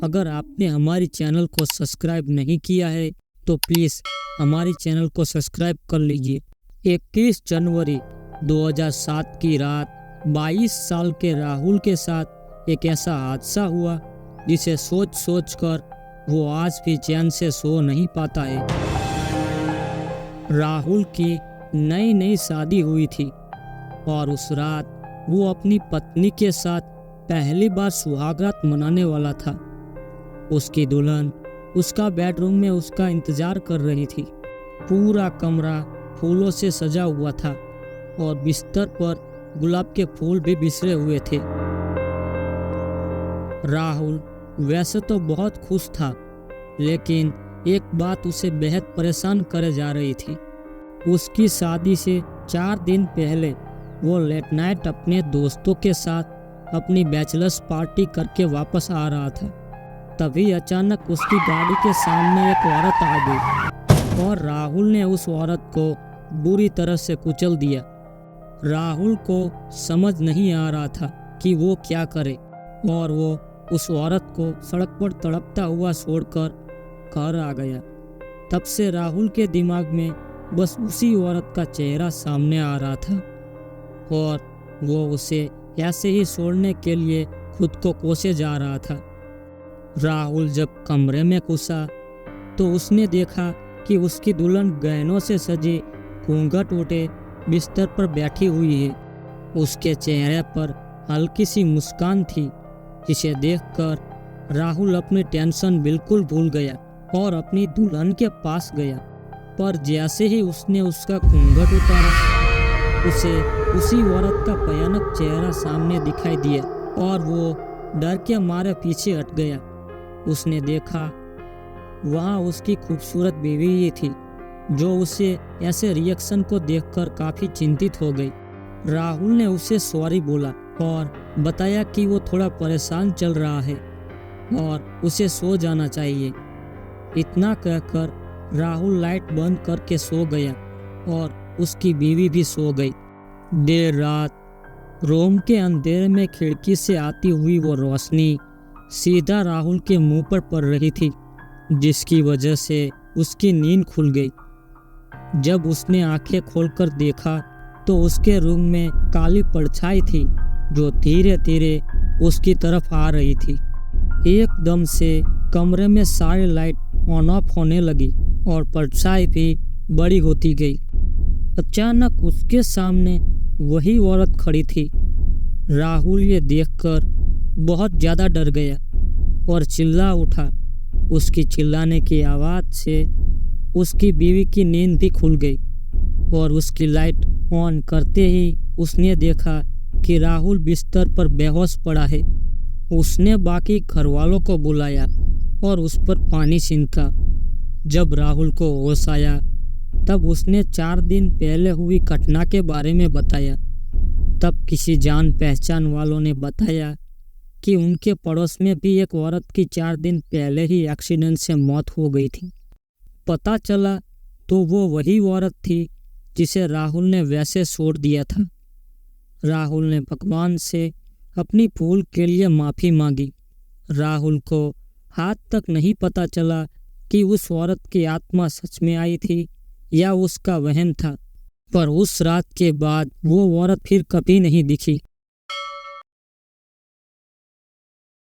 अगर आपने हमारी चैनल को सब्सक्राइब नहीं किया है तो प्लीज़ हमारी चैनल को सब्सक्राइब कर लीजिए। 21 जनवरी 2007 की रात 22 साल के राहुल के साथ एक ऐसा हादसा हुआ जिसे सोच सोच कर वो आज भी चैन से सो नहीं पाता है। राहुल की नई नई शादी हुई थी और उस रात वो अपनी पत्नी के साथ पहली बार सुहागरात मनाने वाला था। उसकी दुल्हन उसका बेडरूम में उसका इंतजार कर रही थी। पूरा कमरा फूलों से सजा हुआ था और बिस्तर पर गुलाब के फूल भी बिखरे हुए थे। राहुल वैसे तो बहुत खुश था, लेकिन एक बात उसे बेहद परेशान करे जा रही थी। उसकी शादी से 4 दिन पहले वो लेट नाइट अपने दोस्तों के साथ अपनी बैचलर्स पार्टी करके वापस आ रहा था। तभी अचानक उसकी गाड़ी के सामने एक औरत आ गई और राहुल ने उस औरत को बुरी तरह से कुचल दिया। राहुल को समझ नहीं आ रहा था कि वो क्या करे और वो उस औरत को सड़क पर तड़पता हुआ छोड़कर घर आ गया। तब से राहुल के दिमाग में बस उसी औरत का चेहरा सामने आ रहा था और वो उसे ऐसे ही छोड़ने के लिए खुद को कोसे जा रहा था। राहुल जब कमरे में घुसा तो उसने देखा कि उसकी दुल्हन गहनों से सजी घूंघट उठे बिस्तर पर बैठी हुई है। उसके चेहरे पर हल्की सी मुस्कान थी, जिसे देखकर राहुल अपनी टेंशन बिल्कुल भूल गया और अपनी दुल्हन के पास गया। पर जैसे ही उसने उसका घूंघट उतारा, उसे उसी औरत का भयानक चेहरा सामने दिखाई दिया और वो डर के मारे पीछे हट गया। उसने देखा वहाँ उसकी खूबसूरत बीवी ही थी, जो उसे ऐसे रिएक्शन को देखकर काफ़ी चिंतित हो गई। राहुल ने उसे सॉरी बोला और बताया कि वो थोड़ा परेशान चल रहा है और उसे सो जाना चाहिए। इतना कहकर राहुल लाइट बंद करके सो गया और उसकी बीवी भी सो गई। देर रात रूम के अंधेरे में खिड़की से आती हुई वो रोशनी सीधा राहुल के मुंह पर पड़ रही थी, जिसकी वजह से उसकी नींद खुल गई। जब उसने आंखें खोलकर देखा तो उसके रूम में काली परछाई थी, जो धीरे धीरे उसकी तरफ आ रही थी। एकदम से कमरे में सारी लाइट ऑन ऑफ होने लगी और परछाई भी बड़ी होती गई। अचानक उसके सामने वही औरत खड़ी थी। राहुल ये देखकर बहुत ज़्यादा डर गया और चिल्ला उठा। उसकी चिल्लाने की आवाज़ से उसकी बीवी की नींद भी खुल गई और उसकी लाइट ऑन करते ही उसने देखा कि राहुल बिस्तर पर बेहोश पड़ा है। उसने बाकी घरवालों को बुलाया और उस पर पानी छिड़का। जब राहुल को होश आया तब उसने 4 दिन पहले हुई घटना के बारे में बताया। तब किसी जान पहचान वालों ने बताया कि उनके पड़ोस में भी एक औरत की 4 दिन पहले ही एक्सीडेंट से मौत हो गई थी। पता चला तो वो वही औरत थी जिसे राहुल ने वैसे छोड़ दिया था। राहुल ने भगवान से अपनी भूल के लिए माफ़ी मांगी। राहुल को आज तक नहीं पता चला कि उस औरत की आत्मा सच में आई थी या उसका वहम था, पर उस रात के बाद वो औरत फिर कभी नहीं दिखी।